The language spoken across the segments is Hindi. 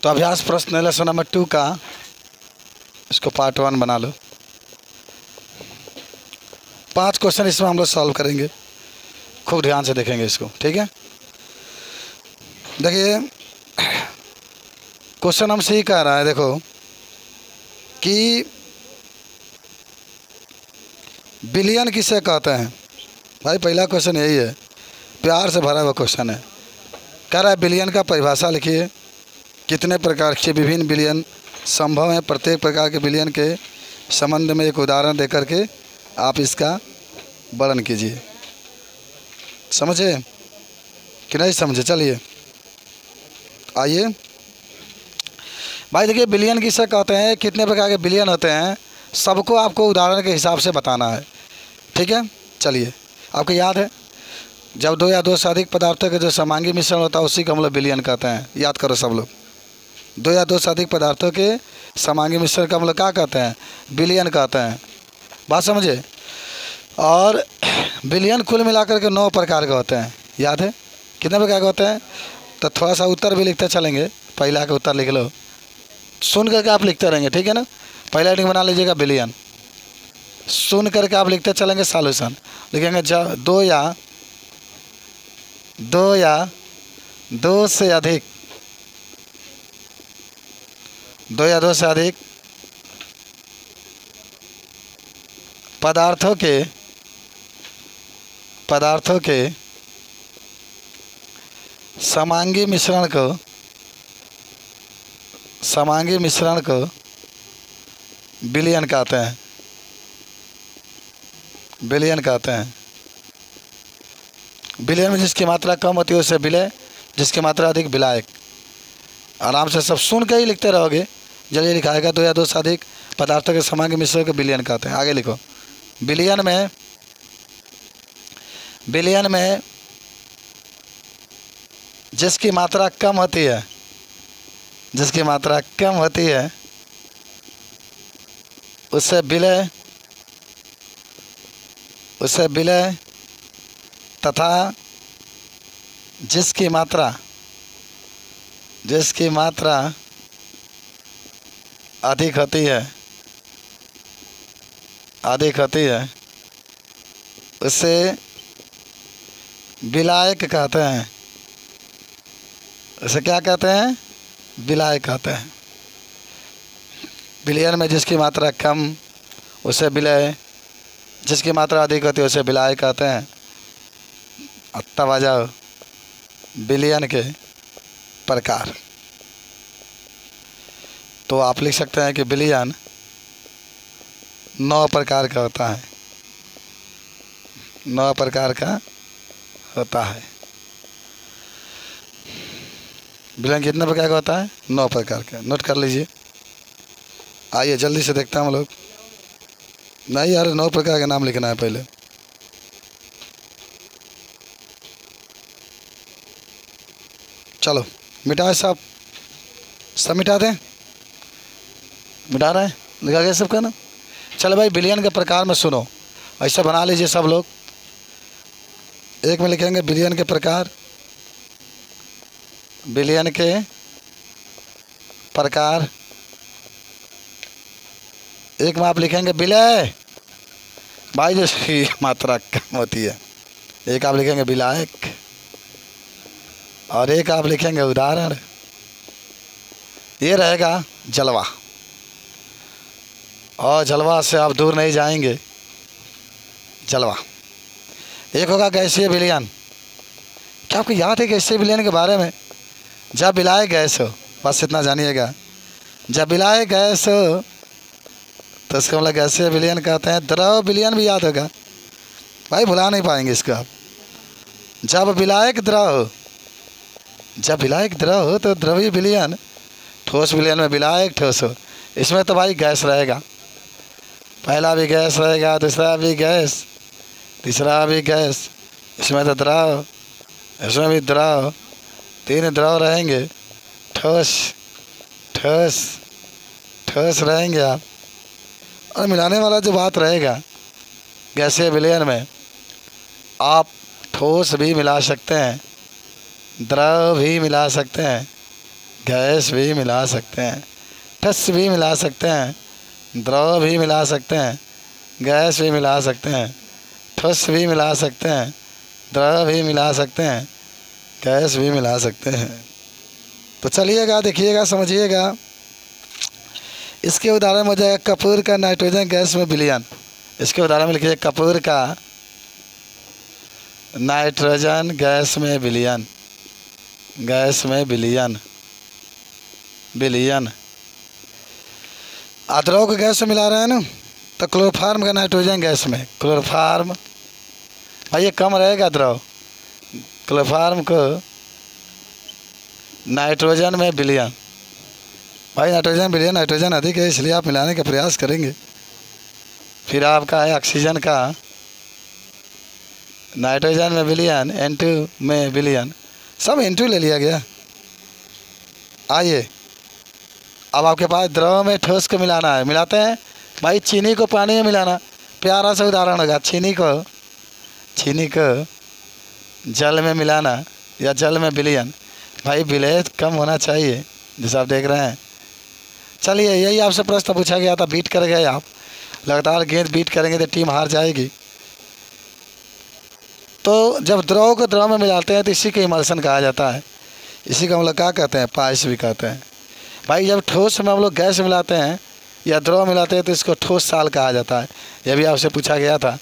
तो अभ्यास प्रश्न लेसन नंबर 2 का इसको पार्ट 1 बना लो। 5 क्वेश्चन इसमें हम लोग सॉल्व करेंगे, खूब ध्यान से देखेंगे इसको, ठीक है। देखिए क्वेश्चन हमसे ही कह रहा है, देखो कि बिलियन किसे कहते हैं। भाई पहला क्वेश्चन यही है, प्यार से भरा हुआ क्वेश्चन है। कह रहा है बिलियन का परिभाषा लिखिए, कितने प्रकार के विभिन्न बिलियन संभव हैं, प्रत्येक प्रकार के बिलियन के संबंध में एक उदाहरण देकर के आप इसका वर्णन कीजिए। समझे कि नहीं समझे? चलिए आइए भाई, देखिए बिलियन किसे कहते हैं, कितने प्रकार के बिलियन होते हैं, सबको आपको उदाहरण के हिसाब से बताना है, ठीक है। चलिए, आपको याद है जब 2 या 2 से अधिक पदार्थों के जो समांगी मिश्रण होता है उसी को हम लोग बिलियन कहते हैं। याद करो सब लोग, 2 या 2 से अधिक पदार्थों के समांगी मिश्रण का हम लोग क्या कहते हैं? बिलियन कहते हैं। बात समझे? और बिलियन कुल मिलाकर के 9 प्रकार के होते हैं। याद है कितने प्रकार के होते हैं? तो थोड़ा सा उत्तर भी लिखते चलेंगे, पहला का उत्तर लिख लो, सुन करके आप लिखते रहेंगे, ठीक है ना। पहला हेडिंग बना लीजिएगा बिलियन, सुन करके आप लिखते चलेंगे, सॉल्यूशन लिखेंगे। 2 या 2 से अधिक, 2 या 2 से अधिक पदार्थों के समांगी मिश्रण को बिलियन कहते हैं। बिलियन कहते हैं। बिलियन में जिसकी मात्रा कम होती है उसे विलय, जिसकी मात्रा अधिक विलायक। आराम से सब सुन के ही लिखते रहोगे, जल्दी लिखाएगा। 2 या 2 से अधिक पदार्थों के समांगी मिश्रण को बिलियन कहते हैं। आगे लिखो, बिलियन में जिसकी मात्रा कम होती है, जिसकी मात्रा कम होती है उससे विलय तथा जिसकी मात्रा अधिक होती है उसे विलायक कहते हैं। उसे क्या कहते हैं? विलायक कहते हैं। बिलियन में जिसकी मात्रा कम उसे विलय, जिसकी मात्रा अधिक होती है उसे विलायक कहते हैं। तब आ जाओ बिलियन के प्रकार। तो आप लिख सकते हैं कि बिलियन 9 प्रकार का होता है, 9 प्रकार का होता है। बिलियन कितने प्रकार का होता है? 9 प्रकार का। नोट कर लीजिए। आइए जल्दी से देखते हैं हम लोग। नहीं यार, 9 प्रकार के नाम लिखना है पहले। चलो मिटाए सब मिटा दें। मिटा रहे हैं, लिखा गया सबका ना। चलो भाई, बिलियन के प्रकार में सुनो, ऐसा बना लीजिए सब लोग। एक में लिखेंगे बिलियन के प्रकार, बिलियन के प्रकार। एक में आप लिखेंगे विलय, भाई जिसकी मात्रा कम होती है। एक आप लिखेंगे विलायक, और एक आप लिखेंगे उदाहरण। ये रहेगा जलवा, और जलवा से आप दूर नहीं जाएंगे। जलवा। एक होगा गैसीय विलयन। क्या आपको याद है गैसीय विलयन के बारे में? जब विलायक गैस हो, बस इतना जानिएगा, जब विलायक गैस हो तो इसको हम लोग गैसीय विलयन कहते हैं। द्रव विलयन भी याद होगा भाई, भुला नहीं पाएंगे इसको आप। जब विलायक द्रव हो तो द्रवीय विलयन। ठोस विलयन में विलायक ठोस हो, इसमें तो भाई गैस रहेगा। पहला भी गैस रहेगा, दूसरा भी गैस, तीसरा भी गैस, इसमें तो द्रव, इसमें भी द्रव, 3 द्रव रहेंगे। ठोस ठोस ठोस रहेंगे आप। और मिलाने वाला जो बात रहेगा गैसीय विलयन में, आप ठोस भी मिला सकते हैं, द्रव भी मिला सकते हैं, गैस भी मिला सकते हैं, ठोस भी मिला सकते हैं, द्रव भी मिला सकते हैं, गैस भी मिला सकते हैं, ठोस भी मिला सकते हैं, द्रव भी मिला सकते हैं, गैस भी मिला सकते हैं। तो चलिएगा, देखिएगा, समझिएगा। इसके उदाहरण में हो जाएगा कपूर का नाइट्रोजन गैस में विलयन। इसके उदाहरण में लिखिए कपूर का नाइट्रोजन गैस में विलयन, गैस में विलयन, विलयन। द्रव को गैस में मिला रहे हैं ना, तो क्लोरोफार्म का नाइट्रोजन गैस में, क्लोरोफार्म भाई ये कम रहेगा द्रव, क्लोरोफार्म को नाइट्रोजन में विलयन। भाई नाइट्रोजन विलयन, नाइट्रोजन अधिक है इसलिए आप मिलाने का प्रयास करेंगे। फिर आपका है ऑक्सीजन का नाइट्रोजन में विलयन, N2 में विलयन, सब N2 ले लिया गया। आइए अब आपके पास द्रव में ठोस को मिलाना है, मिलाते हैं। भाई चीनी को पानी में मिलाना, प्यारा सा उदाहरण होगा। चीनी को जल में मिलाना या जल में विलयन। भाई विलय कम होना चाहिए, जैसा आप देख रहे हैं। चलिए यही आपसे प्रश्न पूछा गया था, बीट कर गए आप। लगातार गेंद बीट करेंगे तो टीम हार जाएगी। तो जब द्रव को द्रव में मिलाते हैं तो इसी को इमल्सन कहा जाता है। इसी को हम लोग क्या कहते हैं, पायस भी कहते हैं। भाई जब ठोस में हम लोग गैस मिलाते हैं या द्रव मिलाते हैं तो इसको ठोस साल कहा जाता है। यह भी आपसे पूछा गया था।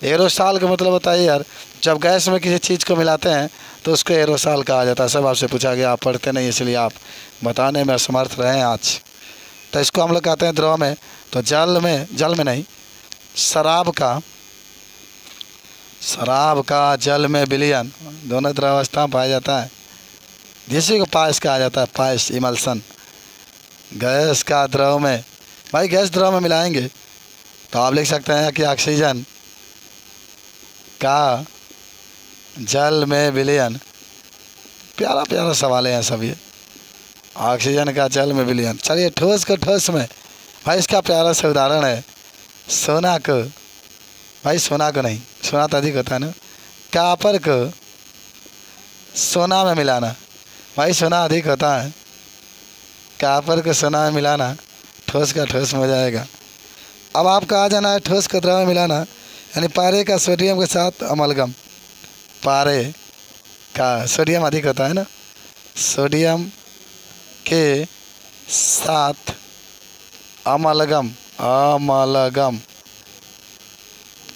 एरोसाल का मतलब बताइए यार, जब गैस में किसी चीज़ को मिलाते हैं तो उसको एरोसाल कहा जाता है। सब आपसे पूछा गया, आप पढ़ते नहीं इसलिए आप बताने में असमर्थ रहे हैं आज। तो इसको हम लोग कहते हैं द्रव में। तो जल में नहीं, शराब का जल में विलयन, दोनों द्रवावस्था में पाया जाता है, जिसी को पायस कहा जाता है, पायस, इमल्सन। गैस का द्रव में, भाई गैस द्रव में मिलाएंगे तो आप लिख सकते हैं कि ऑक्सीजन का जल में विलयन। प्यारा प्यारा सवाल हैं सब ये, ऑक्सीजन का जल में विलयन। चलिए ठोस को ठोस में, भाई इसका प्यारा सा उदाहरण है सोना को, भाई सोना को नहीं, सोना तो अधिक होता है ना, कापर को सोना में मिलाना। भाई सोना अधिक होता है, कापर को सोना में मिलाना, ठोस का ठोस में हो जाएगा। अब आपका आ जाना है ठोस को द्रव में मिलाना, यानी पारे का सोडियम के साथ अमलगम। पारे का सोडियम अधिक होता है ना, सोडियम के साथ अमलगम,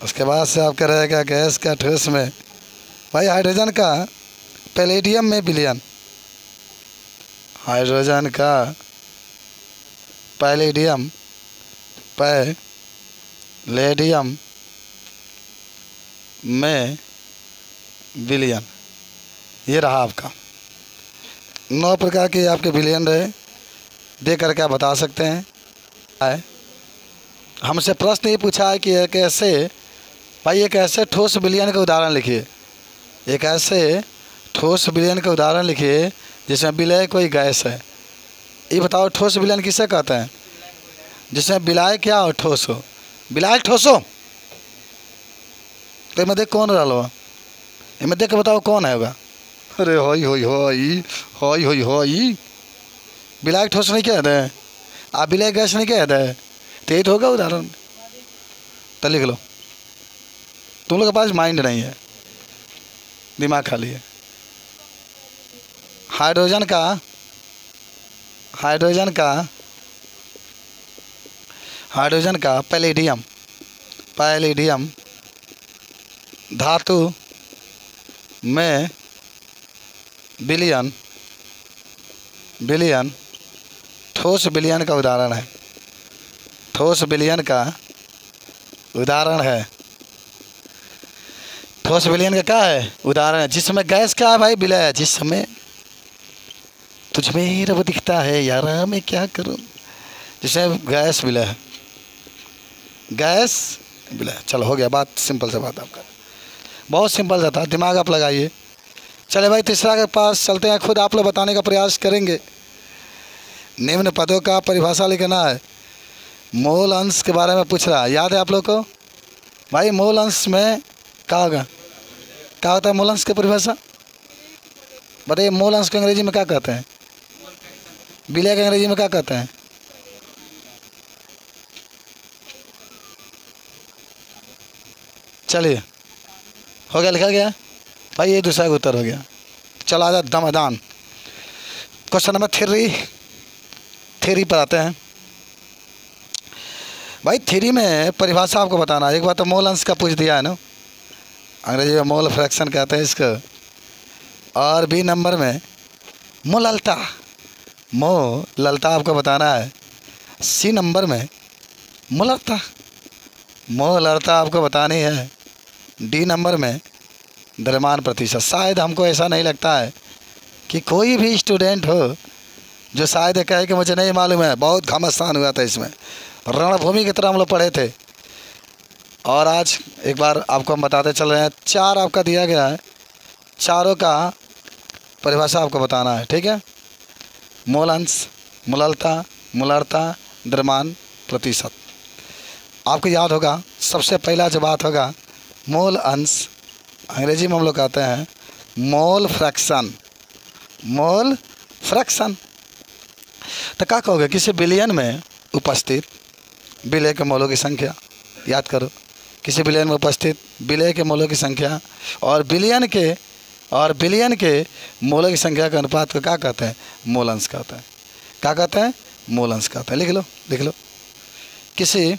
उसके बाद से आपका रहेगा गैस का ठोस में। भाई हाइड्रोजन का पैलेडियम में विलयन, हाइड्रोजन का पैलेडियम में विलयन। ये रहा आपका 9 प्रकार के आपके विलयन रहे, दे करके आप बता सकते हैं। हमसे प्रश्न ये पूछा है कि एक ऐसे ठोस विलयन का उदाहरण लिखिए। एक ऐसे ठोस विलयन का उदाहरण लिखिए जिसमें विलय कोई गैस है। ये बताओ ठोस विलयन किसे कहते हैं? जिसमें विलय क्या हो, ठोस हो। विलय ठोस हो तो मैं देख कौन रहा लो, मैं देख के बताओ कौन है होगा। अरे होई विलय ठोस नहीं कहते हैं, आप विलय गैस नहीं कहते हैं, तो ये तो होगा उदाहरण। तो लिख लो, तुम लोग के पास माइंड नहीं है, दिमाग खाली है। हाइड्रोजन का पैलेडियम धातु में विलयन ठोस विलयन का उदाहरण है। ठोस विलयन का उदाहरण है। ठोस विलयन का क्या है? उदाहरण है। जिसमें गैस का है भाई विलय है। जिसमें तुझमें रब दिखता है यार, मैं क्या करूं, जिसमें गैस विलय है, गैस विलय। चलो हो गया बात, सिंपल से बात आपका, बहुत सिंपल सा था, दिमाग आप लगाइए। चले भाई तीसरा के पास चलते हैं, खुद आप लोग बताने का प्रयास करेंगे। निम्न पदों का परिभाषा लिखना है। मोल अंश के बारे में पूछ रहा है, याद है आप लोग को? भाई मोल अंश में क्या होगा, क्या होता है मोल अंश की परिभाषा बताइए? मोल अंश को अंग्रेजी में क्या कहते हैं? विलय के अंग्रेजी में क्या कहते हैं? चलिए, हो गया, लिखा गया भाई, ये दूसरा का उत्तर हो गया। चलो आजा दमादान। क्वेश्चन नंबर 3 पर आते हैं। भाई 3 में परिभाषा आपको बताना। एक बार तो मोल अंश का पूछ दिया है ना, अंग्रेजी में मोल फ्रैक्शन कहते हैं इसको। और बी नंबर में मोललता, मोललता आपको बताना है। सी नंबर में मोलरता, मोलरता आपको बतानी है। डी नंबर में द्रव्यमान प्रतिशत। शायद हमको ऐसा नहीं लगता है कि कोई भी स्टूडेंट हो जो शायद कहे कि मुझे नहीं मालूम है। बहुत घमासान हुआ था इसमें, रणभूमि की तरह हम लोग पढ़े थे। और आज एक बार आपको हम बताते चल रहे हैं। 4 आपका दिया गया है, चारों का परिभाषा आपको बताना है, ठीक है। मोल अंश, मोललता, मोलरता, द्रव्यमान प्रतिशत। आपको याद होगा सबसे पहला जो बात होगा मोल अंश, अंग्रेजी में हम लोग कहते हैं मोल फ्रैक्शन, मोल फ्रैक्शन। तो क्या कहोगे? किसी बिलियन में उपस्थित विलय के मोलों की संख्या, याद करो, किसी बिलियन में उपस्थित विलय के मोलों की संख्या और बिलियन के मोलों की संख्या के अनुपात को क्या कहते हैं? मोल अंश कहते हैं। क्या कहते हैं? मोल अंश कहते हैं। लिख लो। किसी,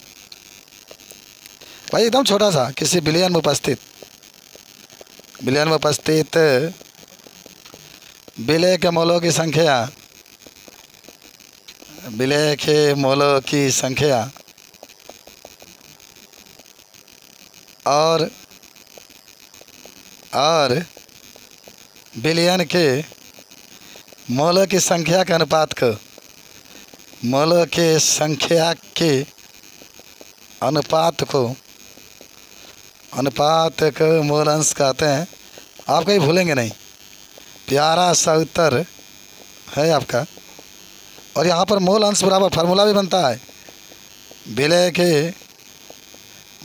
भाई एकदम छोटा सा, किसी बिलियन में उपस्थित विलय के मोलों की संख्या, विलय के मोलों की संख्या और बिलियन के मोलों की संख्या के अनुपात को, मोलों के संख्या के अनुपात को मोल अंश कहते हैं। आप कहीं भूलेंगे नहीं, प्यारा सा उत्तर है आपका। और यहाँ पर मोल अंश बराबर फार्मूला भी बनता है, विलय के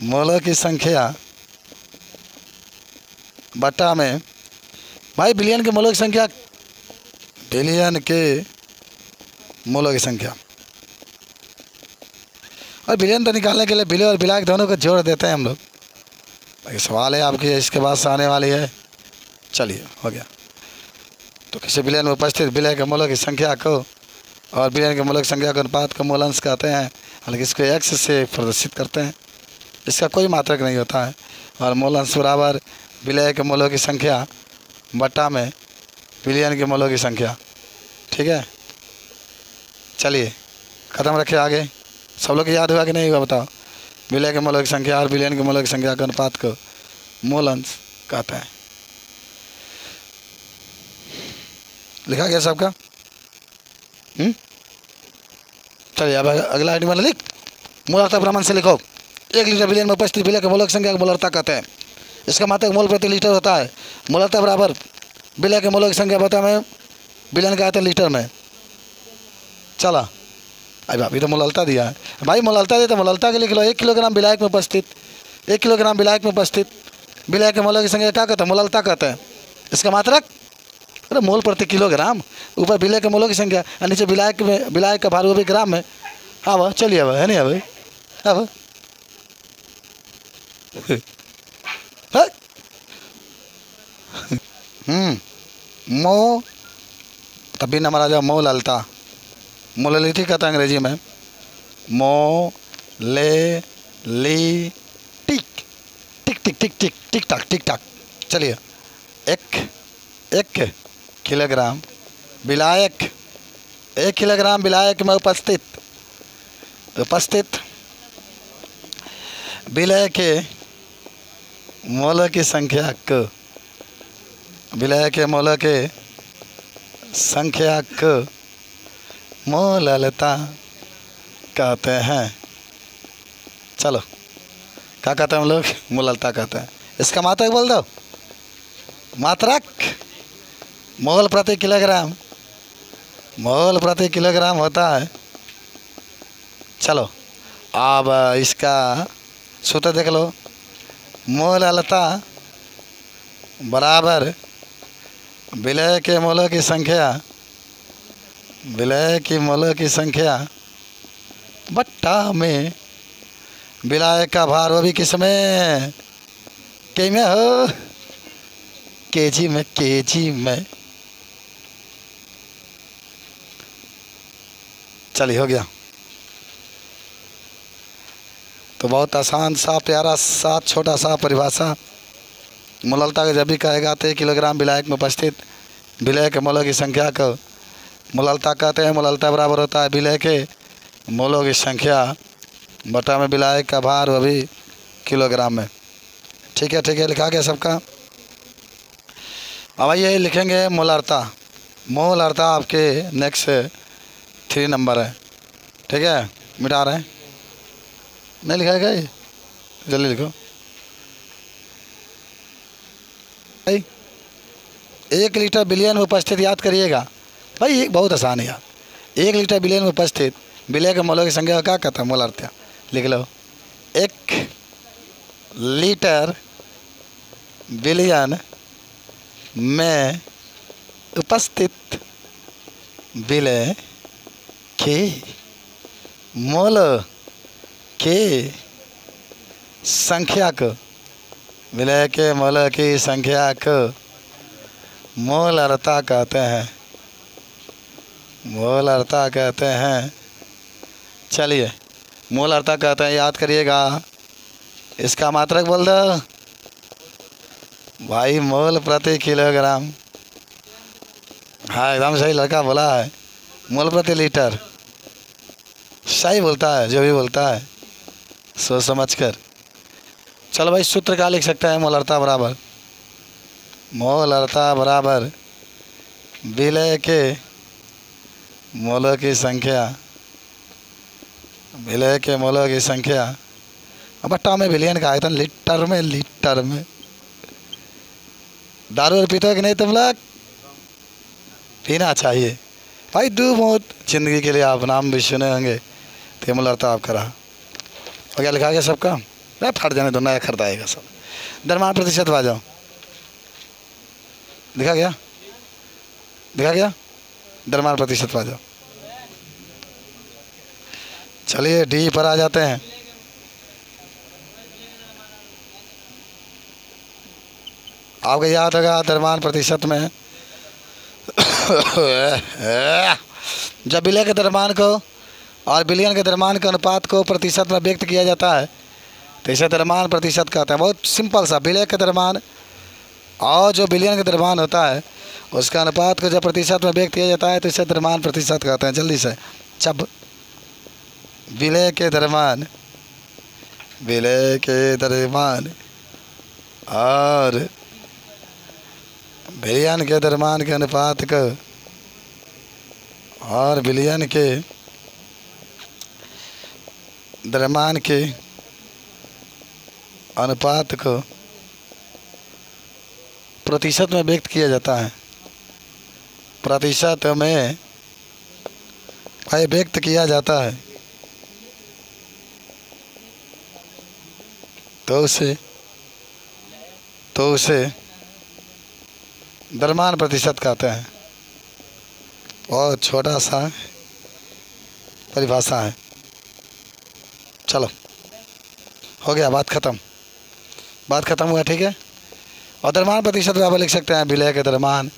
मोलों की संख्या बटा में, भाई बिलियन के मोलों की संख्या, बिलियन के मोलों की संख्या। और बिलियन तो निकालने के लिए विलय और विलायक दोनों को जोड़ देते हैं हम लोग। सवाल है आपकी इसके बाद से आने वाली है। चलिए, हो गया। तो किसी बिलियन में उपस्थित विलय के मोलों की संख्या को और बिलियन के मोलों की संख्या के अनुपात को मोल अंश कहते हैं। हालांकि इसको एक्स से प्रदर्शित करते हैं, इसका कोई मात्रक नहीं होता है। और मोल अंश बराबर विलय के मोलों की संख्या बटा में बिलियन के मोलों की संख्या, ठीक है। चलिए ख़त्म रखे, आगे सब लोग याद हुआ कि नहीं हुआ बताओ? विलय के मोलों की संख्या और बिलियन के मोलों की संख्या के अनुपात को मोल अंश कहते हैं। लिखा गया सबका? चलिए अब अगला आइटम वाला लिख। मोलरता प्रमाण से लिखो। 1 लीटर बिलियन में उपस्थित विलय के मोलों की संख्या को मोलरता कहते हैं। इसका मात्रक मोल प्रति लीटर होता है। मोलरता बराबर विलय के मोलों की संख्या बता में बिलियन का आता है लीटर में। चला अरे अभी तो मोललता दिया है भाई, मोललता दिया तो मोललता के लिख लो। 1 किलोग्राम विलायक में उपस्थित, 1 किलोग्राम विलायक में उपस्थित विलय के मोलों की संख्या क्या कहते हैं? मोललता कहते हैं। इसका मात्रक, अरे मोल प्रति किलोग्राम, ऊपर विलय के मोलों की संख्या और नीचे विलायक का भार, वो भी ग्राम में। हाँ वह चलिए, अब है नहीं, अब मो, तभी नंबर आ जाओ मोललता। मोललिटी कहता है अंग्रेजी में ले ली टिक टिक टिक टिक टिक टिक टाक टिक टाक। चलिए, 1 किलोग्राम विलायक, 1 किलोग्राम विलायक में उपस्थित विलय के मोलों की संख्या को, विलय के मोलों के संख्या को मोललता कहते हैं। चलो क्या कहते हैं हम लोग? मोललता कहते हैं। इसका मात्रक बोल दो। मात्रक मोल प्रति किलोग्राम, मोल प्रति किलोग्राम होता है। चलो अब इसका सूत्र देख लो। मोललता बराबर विलय के मोलों की संख्या विलय की मोलों की संख्या बट्टा में, विलय का भार वो भी किस में, के में हो, केजी में, केजी में। चलिए हो गया। तो बहुत आसान सा प्यारा सा छोटा सा परिभाषा। मोललता को जब भी कहेगा तो 1 किलोग्राम विलायक में उपस्थित विलय के मोलों की संख्या को मोललता कहते हैं। मोललता बराबर होता है विलय के मोलों की संख्या बटा में विलायक का भार, वो भी किलोग्राम में। ठीक है, ठीक है, लिखा गया सबका। अब आइए लिखेंगे मोलारता। मोलारता आपके नेक्स्ट 3 नंबर है। ठीक है, मिटा रहे हैं, नहीं लिखा है क्या ये? जल्दी लिखो भाई। 1 लीटर बिलियन में उपस्थित, याद करिएगा भाई, ये बहुत आसान है यार। 1 लीटर बिलियन में उपस्थित विलय के मोलों की संख्या क्या कहता है? मोलारता। लिख लो, 1 लीटर बिलियन में उपस्थित विलय के मोलों की संख्या को, विलय के मोलों की संख्या को मोलारता कहते हैं। मोलारता कहते हैं। चलिए, मोलारता कहते हैं, याद करिएगा। इसका मात्रक बोल दो भाई, मोल प्रति किलोग्राम। हाँ, एकदम सही लड़का बोला है। मोल प्रति लीटर, सही बोलता है जो भी बोलता है, सोच समझ कर। चलो भाई, सूत्र क्या लिख सकते हैं? मोलारता बराबर, मोलारता बराबर विलय के मोलों की संख्या, विलय के मोलों की संख्या बट्टा में विलियन का आयतन, लीटर में, लीटर में। दारू पीते हो कि नहीं तुम लोग? पीना चाहिए भाई, डूब मौत जिंदगी के लिए आप नाम भी सुने होंगे। तो मोलारता आप करा हो गया, लिखा गया सबका। मैं फट जाने दो, नया खरीदाएगा सब। द्रव्यमान प्रतिशत आ जाओ, लिखा गया, लिखा गया। द्रव्यमान प्रतिशत आ जाओ। चलिए डी पर आ जाते हैं। आपको याद होगा द्रव्यमान प्रतिशत में जब विलय के द्रव्यमान को और विलयन के द्रव्यमान के अनुपात को प्रतिशत में व्यक्त किया जाता है तो इसे द्रव्यमान प्रतिशत कहते हैं। बहुत सिंपल सा, विलय के द्रव्यमान और जो विलयन के द्रव्यमान होता है उसका अनुपात को जब प्रतिशत में व्यक्त किया जाता है तो इसे द्रव्यमान प्रतिशत कहते हैं। जल्दी से, जब विलय के द्रव्यमान, विलय के द्रव्यमान और विलयन के द्रव्यमान के अनुपात को और विलयन के द्रव्यमान के अनुपात को प्रतिशत में व्यक्त किया जाता है, प्रतिशत में भाई व्यक्त किया जाता है तो उसे द्रव्यमान प्रतिशत कहते हैं। बहुत छोटा सा परिभाषा है। चलो हो गया, बात ख़त्म, बात ख़त्म हुआ। ठीक है, और द्रव्यमान प्रतिशत बराबर लिख सकते हैं विलय के द्रव्यमान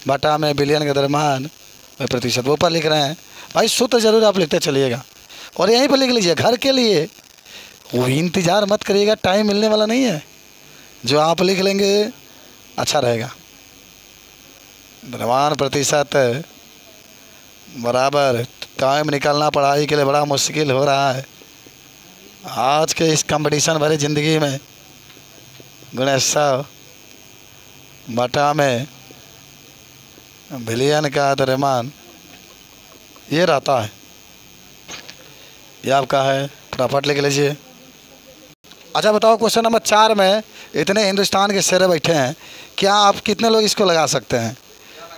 बटा में विलयन के द्रव्यमान प्रतिशत। वो ऊपर लिख रहे हैं भाई, सूत्र जरूर आप लिखते चलिएगा और यहीं पर लिख लीजिए घर के लिए। वो इंतज़ार मत करिएगा, टाइम मिलने वाला नहीं है। जो आप लिख लेंगे अच्छा रहेगा। द्रव्यमान प्रतिशत बराबर, टाइम निकालना पढ़ाई के लिए बड़ा मुश्किल हो रहा है आज के इस कंपटीशन भरी ज़िंदगी में। गुणे 100 बटा में विलयन का द्रव्यमान ये रहता है। ये आपका है, फटाफट लिख लीजिए। अच्छा बताओ, क्वेश्चन नंबर 4 में इतने हिंदुस्तान के शेर बैठे हैं, क्या आप कितने लोग इसको लगा सकते हैं?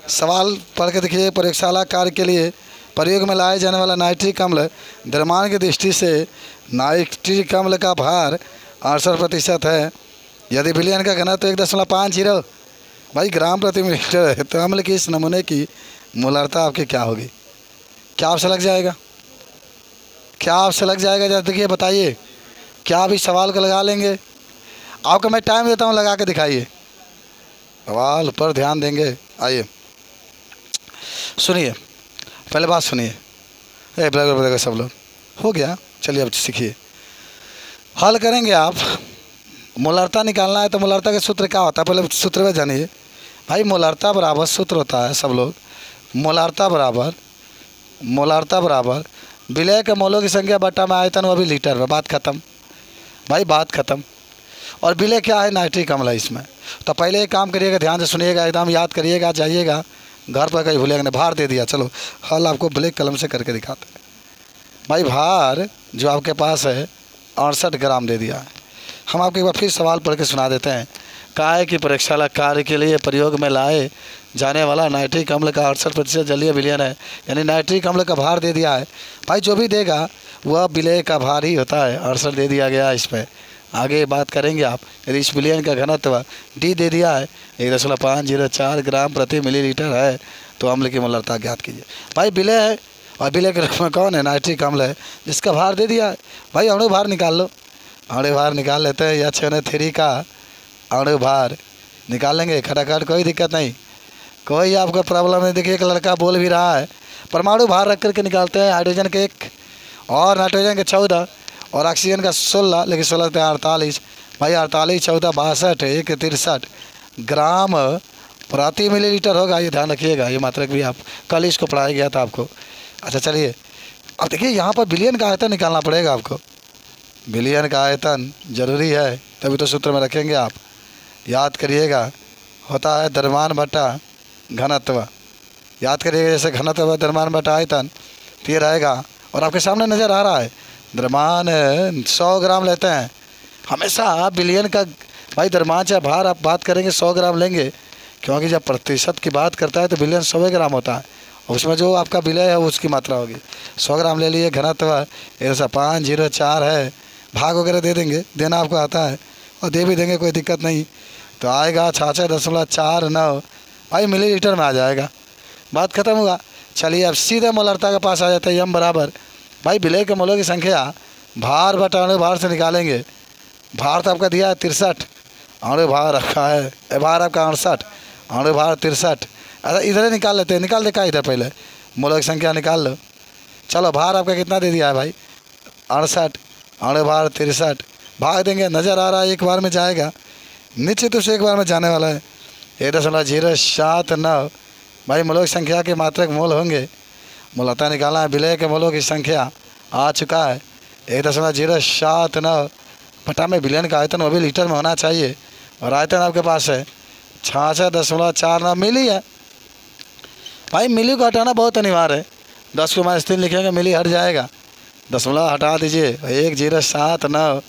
सवाल पढ़ के देखिए। प्रयोगशाला कार्य के लिए प्रयोग में लाए जाने वाला नाइट्रिक अम्ल द्रव्यमान की दृष्टि से नाइट्रिक अम्ल का भार 68% है। यदि विलयन का घनत्व 1.50 भाई ग्राम प्रति मिलीलीटर है तो अम्ल की इस नमूने की मोलारता आपकी क्या होगी? क्या आपसे लग जाएगा? क्या आपसे लग जाएगा? जरा देखिए, बताइए, क्या आप इस सवाल को लगा लेंगे? आपको मैं टाइम देता हूँ, लगा के दिखाइए। सवाल पर ध्यान देंगे। आइए सुनिए, पहले बात सुनिए। ब्लैक सब लोग हो गया, चलिए अब सीखिए। हल करेंगे आप। मोलार्ता निकालना है तो मोलार्ता का सूत्र क्या होता है, पहले सूत्र में जानिए भाई। मोलार्ता बराबर सूत्र होता है सब लोग, मोलार्ता बराबर विलय के मोलों की संख्या बटा में आयतन, वो भी लीटर में। बात खत्म भाई, बात खत्म। और विलय क्या है? नाइट्रिक अम्ल है इसमें। तो पहले एक काम करिएगा, ध्यान से सुनिएगा, एकदम याद करिएगा, जाइएगा घर पर कहीं भूलेगा नहीं। भार दे दिया, चलो हल आपको ब्लैक कलम से करके दिखाते हैं भाई। भार जो आपके पास है 68 ग्राम दे दिया है। हम आपको एक बार फिर सवाल पढ़ के सुना देते हैं। काय की प्रयोगशाला कार्य के लिए प्रयोग में लाए जाने वाला नाइट्रिक अम्ल का 68% जलीय विलयन है, यानी नाइट्रिक अम्ल का भार दे दिया है भाई। जो भी देगा वह विलय का भार ही होता है। 68 दे दिया गया इस पर। आगे बात करेंगे आप। यदि इस विलयन का घनत्व डी दे दिया है 1.504 ग्राम प्रति मिलीलीटर है, तो अम्ल की मोलार्ता ज्ञात कीजिए भाई। विलय है और विलय के रूप में कौन है? नाइट्रिक अम्ल है, जिसका भार दे दिया है भाई। अणु भार निकाल लो, अणु भार निकाल लेते हैं। या HNO3 का अणु भार निकाल लेंगे खटाखट, कोई दिक्कत नहीं, कोई आपको प्रॉब्लम नहीं। देखिए एक लड़का बोल भी रहा है, परमाणु भार रख करके निकालते हैं। हाइड्रोजन के 1 और नाइट्रोजन के 14 और ऑक्सीजन का 16, लेकिन 16 से 48 भाई। 48 14 62 1 63 ग्राम प्रति मिलीलीटर होगा। ये ध्यान रखिएगा, ये मात्रक भी आप कल इसको पढ़ाया गया था आपको। अच्छा चलिए, अब देखिए यहाँ पर बिलियन का आयतन निकालना पड़ेगा आपको। बिलियन का आयतन जरूरी है, तभी तो सूत्र में रखेंगे आप। याद करिएगा, होता है द्रव्यमान बटा घनत्व। याद करिएगा, जैसे घनत्व द्रव्यमान बटा आयतन, तो ये रहेगा। और आपके सामने नज़र आ रहा है द्रव्यमान 100 ग्राम लेते हैं हमेशा। आप बिलियन का भाई द्रव्यमान चाहे भार आप बात करेंगे 100 ग्राम लेंगे, क्योंकि जब प्रतिशत की बात करता है तो बिलियन 100 ग्राम होता है। उसमें जो आपका विलय है उसकी मात्रा होगी। 100 ग्राम ले लिए। घनत्व 1.504 है। भाग वगैरह दे देंगे, देना आपको आता है और दे भी देंगे, कोई दिक्कत नहीं। तो आएगा 66.49 भाई मिलीलीटर में आ जाएगा। बात खत्म हुआ। चलिए अब सीधे मोलार्ता के पास आ जाते हैं। यम बराबर भाई विलय के मोलों की संख्या भार बटा अणु भार से निकालेंगे। भार तो आपका दिया है 63, अणु भार रखा है, भार आपका 68, अणु भार 63। अच्छा इधर निकाल लेते हैं, निकाल दे का इधर पहले मोलों की संख्या निकाल लो। चलो भार आपका कितना दे दिया है भाई? 68, अणु भार 63। भाग देंगे, नज़र आ रहा है एक बार में जाएगा, निश्चित रूप से एक बार में जाने वाला है। 1.079 भाई मोलों की संख्या के मात्रक मोल होंगे। मोलार्ता निकालना है। विलय के मोलों की संख्या आ चुका है 1.079 बटा में विलयन का आयतन, वो भी लीटर में होना चाहिए। और आयतन आपके पास है 66.49 मिली है भाई। मिली को हटाना बहुत अनिवार्य है। 10 को -3 लिखेंगे, मिली हट जाएगा, दशमलव हटा दीजिए 1079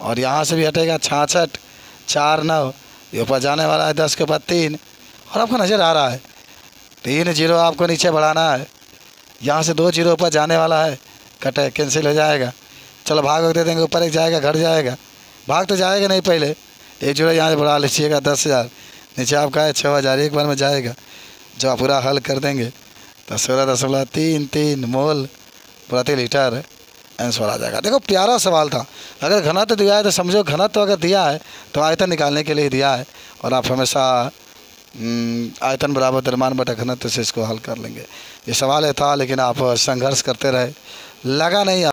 और यहाँ से भी हटेगा 6649। ये ऊपर जाने वाला है 10 के बाद 3 और आपको नज़र आ रहा है 3 जीरो आपको नीचे बढ़ाना है। यहाँ से 2 जीरो ऊपर जाने वाला है, कटे कैंसिल हो जाएगा। चलो भाग दे देंगे, ऊपर एक जाएगा घट जाएगा। भाग तो जाएगा नहीं, पहले 1 जीरो यहाँ से बढ़ा लीजिएगा 10,000, नीचे आपका है 6,000, एक बार में जाएगा। जब आप पूरा हल कर देंगे तो 16.33 मोल प्रति लीटर आंसर आ जाएगा। देखो प्यारा सवाल था। अगर घनत्व दिया है तो समझो घनत्व अगर दिया है तो आयतन निकालने के लिए दिया है, और आप हमेशा आयतन बराबर द्रव्यमान बटा घनत्व से इसको हल कर लेंगे। ये सवाल था, लेकिन आप संघर्ष करते रहे, लगा नहीं।